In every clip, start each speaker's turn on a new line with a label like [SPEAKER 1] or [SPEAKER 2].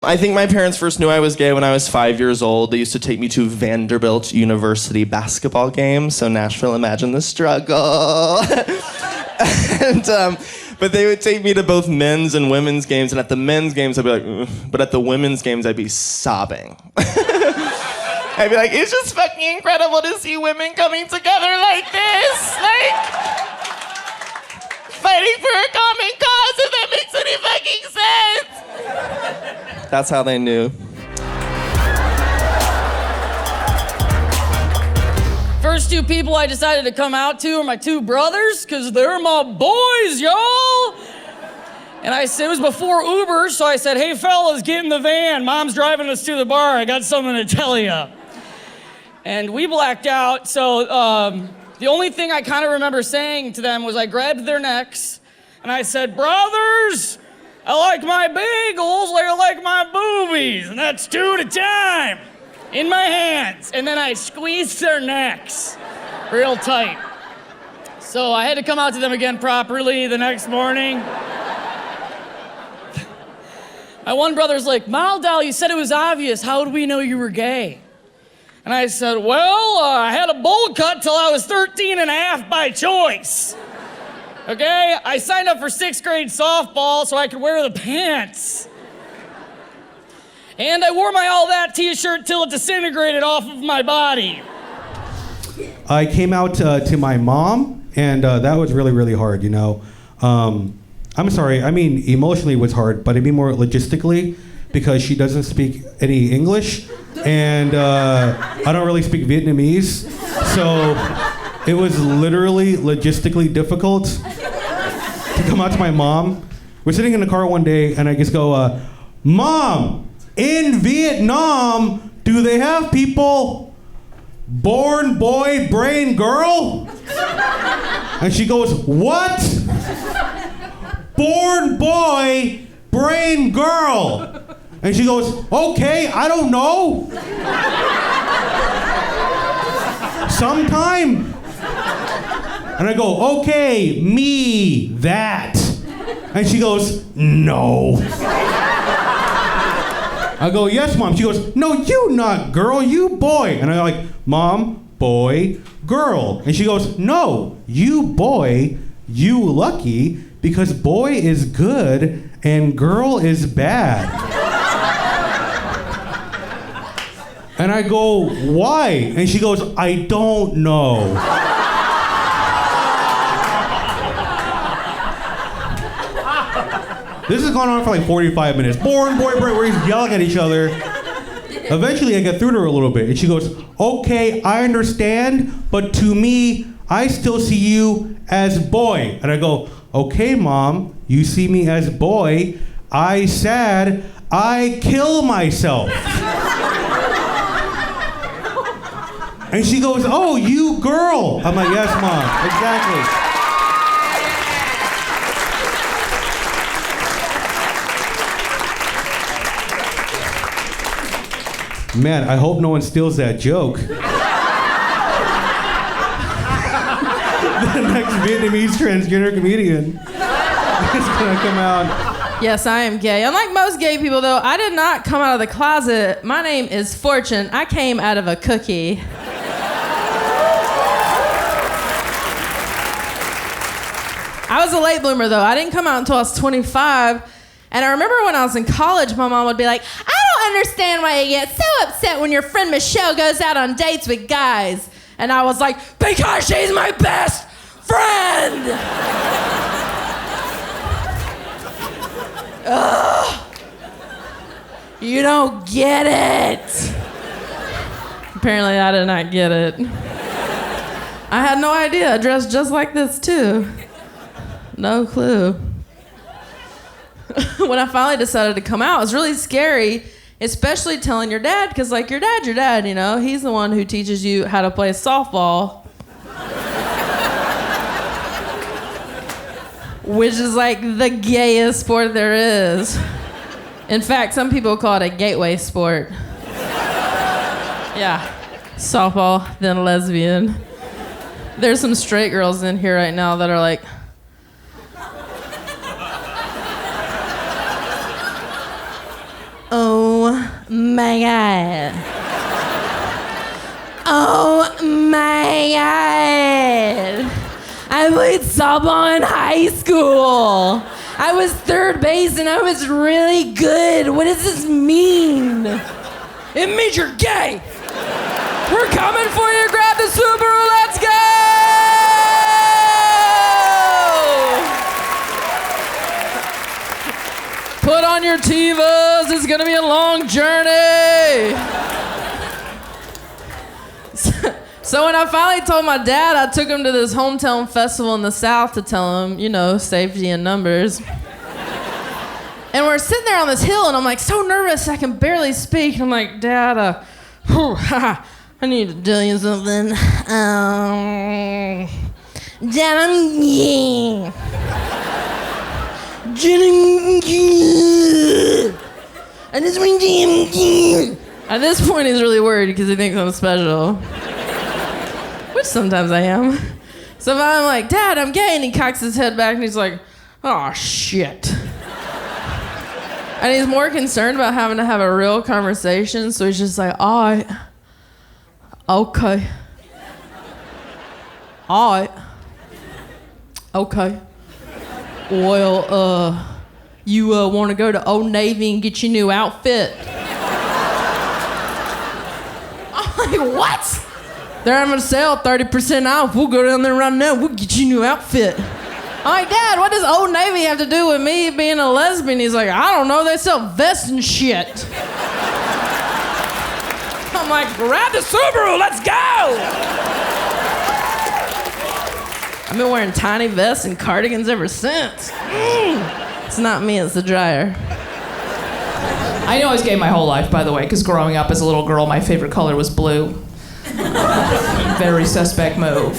[SPEAKER 1] I think my parents first knew I was gay when I was 5 years old. They used to take me to Vanderbilt University basketball games. So Nashville, imagine the struggle. But they would take me to both men's and women's games. And at the men's games, I'd be like, ugh. But at the women's games, I'd be sobbing. I'd be like, it's just fucking incredible to see women coming together like this. Like, fighting for a common cause, if that makes any fucking sense. That's how they knew.
[SPEAKER 2] First two people I decided to come out to are my two brothers, because they're my boys, y'all. And I said, it was before Uber, so I said, hey, fellas, get in the van. Mom's driving us to the bar. I got something to tell you. And we blacked out, so the only thing I kind of remember saying to them was I grabbed their necks, and I said, brothers, I like my bagels like I like my boobies, and that's 2 at a time, in my hands. And then I squeezed their necks real tight. So I had to come out to them again properly the next morning. My one brother's like, Maldal, you said it was obvious. How did we know you were gay? And I said, well, I had a bowl cut till I was 13 and a half by choice. Okay? I signed up for 6th grade softball so I could wear the pants. And I wore my All That t-shirt till it disintegrated off of my body.
[SPEAKER 3] I came out to my mom, and that was really, really hard, you know. I'm sorry, I mean, emotionally it was hard, but I mean more logistically, because she doesn't speak any English, and I don't really speak Vietnamese, so it was literally logistically difficult to come out to my mom. We're sitting in the car one day, and I just go, Mom, in Vietnam, do they have people born boy, brain girl? And she goes, what? Born boy, brain girl. And she goes, okay, I don't know. Sometime. And I go, okay, me, that. And she goes, no. I go, yes, Mom. She goes, no, you not girl, you boy. And I'm like, Mom, boy, girl. And she goes, no, you boy, you lucky, because boy is good and girl is bad. And I go, why? And she goes, I don't know. This has gone on for like 45 minutes. Born, boy, boy, we're yelling at each other. Eventually I get through to her a little bit, and she goes, okay, I understand, but to me, I still see you as boy. And I go, okay, Mom, you see me as boy. I sad, I kill myself. And she goes, oh, you girl. I'm like, yes, Mom, exactly. Man, I hope no one steals that joke. The next Vietnamese transgender comedian is gonna come out.
[SPEAKER 4] Yes, I am gay. Unlike most gay people, though, I did not come out of the closet. My name is Fortune. I came out of a cookie. I was a late bloomer, though. I didn't come out until I was 25. And I remember when I was in college, my mom would be like, I don't understand why you get so upset when your friend Michelle goes out on dates with guys. And I was like, because she's my best friend! Ugh. You don't get it. Apparently I did not get it. I had no idea. I dressed just like this, too. No clue. When I finally decided to come out, it was really scary, especially telling your dad, because, like, your dad, you know? He's the one who teaches you how to play softball. Which is, like, the gayest sport there is. In fact, some people call it a gateway sport. Yeah. Softball, then lesbian. There's some straight girls in here right now that are like, oh my God. Oh my God. I played softball in high school. I was third base and I was really good. What does this mean? It means you're gay. We're coming for you. Grab the Subaru. Let's go. Put on your Tevas. It's going to be a long journey. So when I finally told my dad, I took him to this hometown festival in the South to tell him, you know, safety in numbers. And we're sitting there on this hill, and I'm like so nervous I can barely speak. And I'm like, Dad, I need to tell you something. Dad, I'm gay. And this one, at this point, he's really worried because he thinks I'm special. Which sometimes I am. So I'm like, Dad, I'm gay. And he cocks his head back and he's like, oh, shit. And he's more concerned about having to have a real conversation. So he's just like, all right. Okay. All right. Okay. Well, you want to go to Old Navy and get your new outfit? I'm like, what? They're having a sale, 30% off. We'll go down there right now. We'll get you a new outfit. I'm like, Dad, what does Old Navy have to do with me being a lesbian? He's like, I don't know. They sell vests and shit. I'm like, grab the Subaru. Let's go. I've been wearing tiny vests and cardigans ever since. It's not me, it's the dryer.
[SPEAKER 5] I know I was gay my whole life, by the way, because growing up as a little girl, my favorite color was blue. Very suspect move.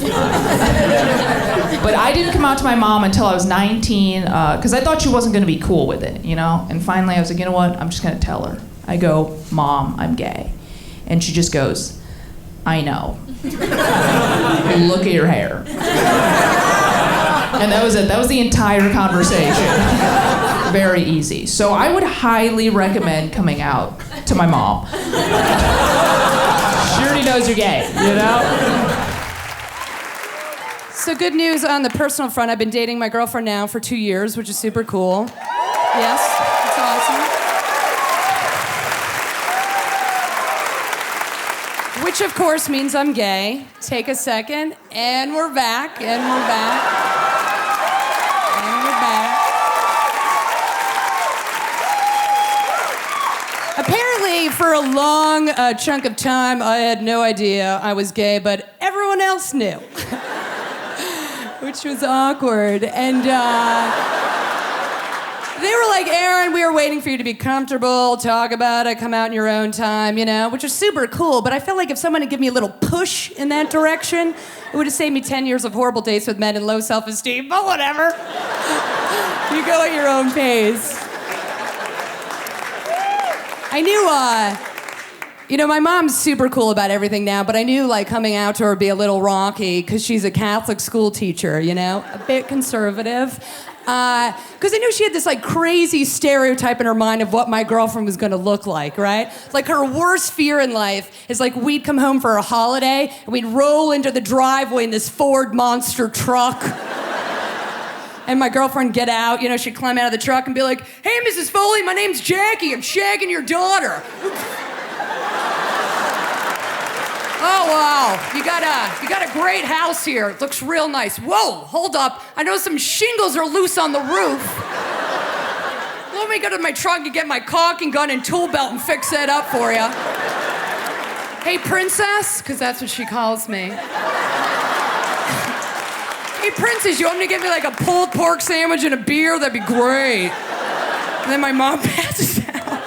[SPEAKER 5] But I didn't come out to my mom until I was 19, because I thought she wasn't going to be cool with it, you know? And finally I was like, you know what? I'm just going to tell her. I go, Mom, I'm gay. And she just goes, I know. Look at your hair. And that was it. That was the entire conversation. Very easy. So I would highly recommend coming out to my mom. She already knows you're gay, you know?
[SPEAKER 6] So good news on the personal front. I've been dating my girlfriend now for 2 years, which is super cool. Yes, it's awesome. Which of course means I'm gay. Take a second, and we're back, and we're back. And we're back. Apparently, for a long chunk of time, I had no idea I was gay, but everyone else knew. Which was awkward. And they were like, Erin, we were waiting for you to be comfortable, talk about it, come out in your own time, you know, which was super cool. But I felt like if someone had given me a little push in that direction, it would have saved me 10 years of horrible dates with men and low self-esteem, but whatever. You go at your own pace. I knew, you know, my mom's super cool about everything now, but I knew, like, coming out to her would be a little rocky because she's a Catholic school teacher, you know, a bit conservative. Because I knew she had this, like, crazy stereotype in her mind of what my girlfriend was going to look like, right? Like, her worst fear in life is, like, we'd come home for a holiday, and we'd roll into the driveway in this Ford monster truck. And my girlfriend get out, you know, she'd climb out of the truck and be like, hey, Mrs. Foley, my name's Jackie. I'm shagging your daughter. Oh, wow. You got a great house here. It looks real nice. Whoa, hold up. I know some shingles are loose on the roof. Let me go to my trunk and get my caulking gun and tool belt and fix that up for you. Hey, princess, because that's what she calls me. Hey, princess, you want me to get me like a pulled pork sandwich and a beer? That'd be great. And then my mom passes out.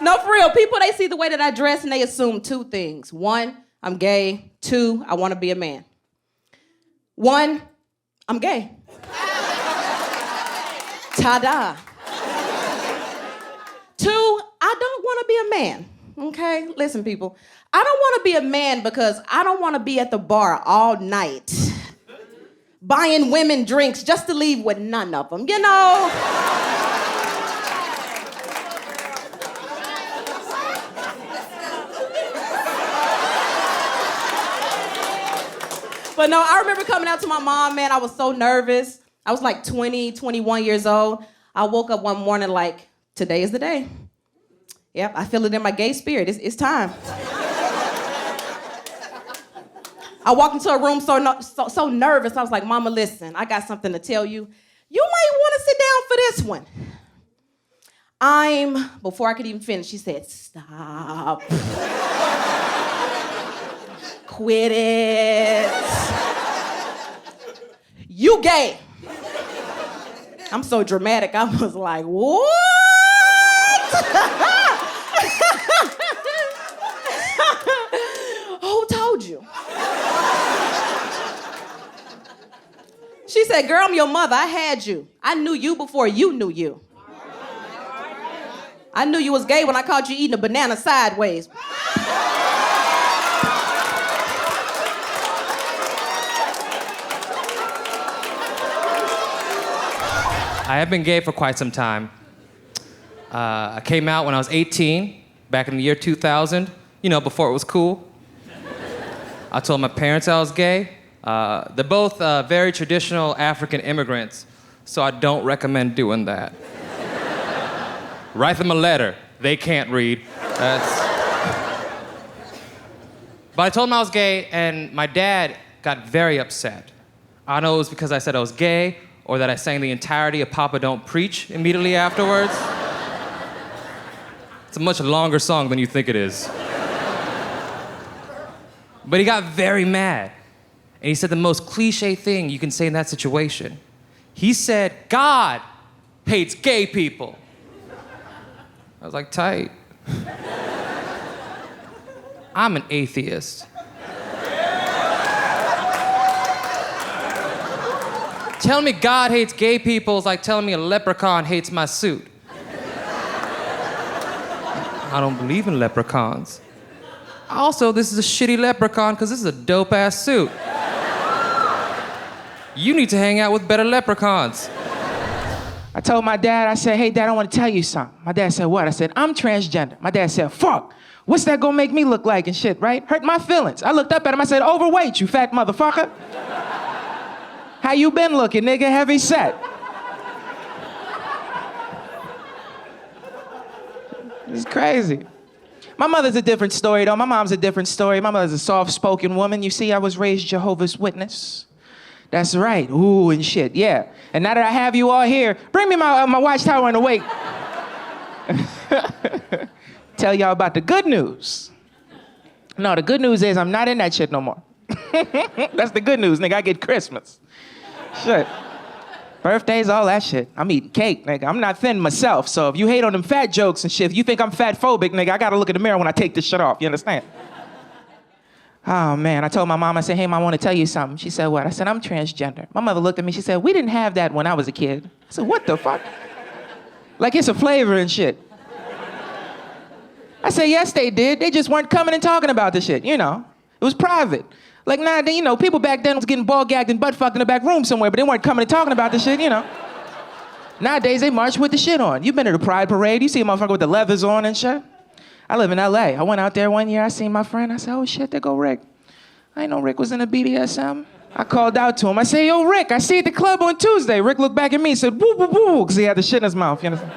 [SPEAKER 7] No, for real. People, they see the way that I dress and they assume two things. One, I'm gay. Two, I want to be a man. One, I'm gay. Ta-da. Two, I don't want to be a man. Okay? Listen, people. I don't want to be a man because I don't want to be at the bar all night buying women drinks just to leave with none of them, you know? But no, I remember coming out to my mom, man, I was so nervous. I was like 20, 21 years old. I woke up one morning like, today is the day. Yep, I feel it in my gay spirit. It's time. I walked into a room so nervous. I was like, Mama, listen, I got something to tell you. You might want to sit down for this one. Before I could even finish, she said, stop. Quit it. You gay. I'm so dramatic, I was like, what? Who told you? She said, girl, I'm your mother. I had you. I knew you before you knew you. I knew you was gay when I caught you eating a banana sideways.
[SPEAKER 8] I have been gay for quite some time. I came out when I was 18, back in the year 2000, before it was cool. I told my parents I was gay. They're both very traditional African immigrants, so I don't recommend doing that. Write them a letter. They can't read. But I told them I was gay, and my dad got very upset. I don't know if it was because I said I was gay, or that I sang the entirety of Papa Don't Preach immediately afterwards. It's a much longer song than you think it is. But he got very mad. And he said the most cliche thing you can say in that situation. He said, God hates gay people. I was like, tight. I'm an atheist. Telling me God hates gay people is like telling me a leprechaun hates my suit. I don't believe in leprechauns. Also, this is a shitty leprechaun because this is a dope-ass suit. You need to hang out with better leprechauns.
[SPEAKER 9] I told my dad, I said, hey, Dad, I want to tell you something. My dad said, what? I said, I'm transgender. My dad said, fuck, what's that gonna make me look like and shit, right? Hurt my feelings. I looked up at him, I said, overweight, you fat motherfucker. How you been looking, nigga? Heavy set. It's crazy. My mother's a different story, though. My mom's a different story. My mother's a soft-spoken woman. You see, I was raised Jehovah's Witness. That's right. Ooh, and shit, yeah. And now that I have you all here, bring me my watchtower and awake. Tell y'all about the good news. No, the good news is I'm not in that shit no more. That's the good news, nigga. I get Christmas. Shit. Birthdays, all that shit. I'm eating cake, nigga. I'm not thin myself, so if you hate on them fat jokes and shit, if you think I'm fat phobic, nigga, I gotta look in the mirror when I take this shit off, you understand? Oh, man, I told my mom, I said, hey, Mom, I want to tell you something. She said, what? I said, I'm transgender. My mother looked at me, she said, we didn't have that when I was a kid. I said, what the fuck? Like it's a flavor and shit. I said, yes, they did. They just weren't coming and talking about the shit, It was private. Like, nah, people back then was getting ball gagged and butt fucked in the back room somewhere, but they weren't coming and talking about the shit, Nowadays, they march with the shit on. You've been to the Pride Parade, you see a motherfucker with the leathers on and shit. I live in LA. I went out there one year, I seen my friend, I said, oh shit, there go Rick. I didn't know Rick was in a BDSM. I called out to him, I said, yo, Rick, I see you at the club on Tuesday. Rick looked back at me and said, boo, boo, boo, because he had the shit in his mouth, you understand?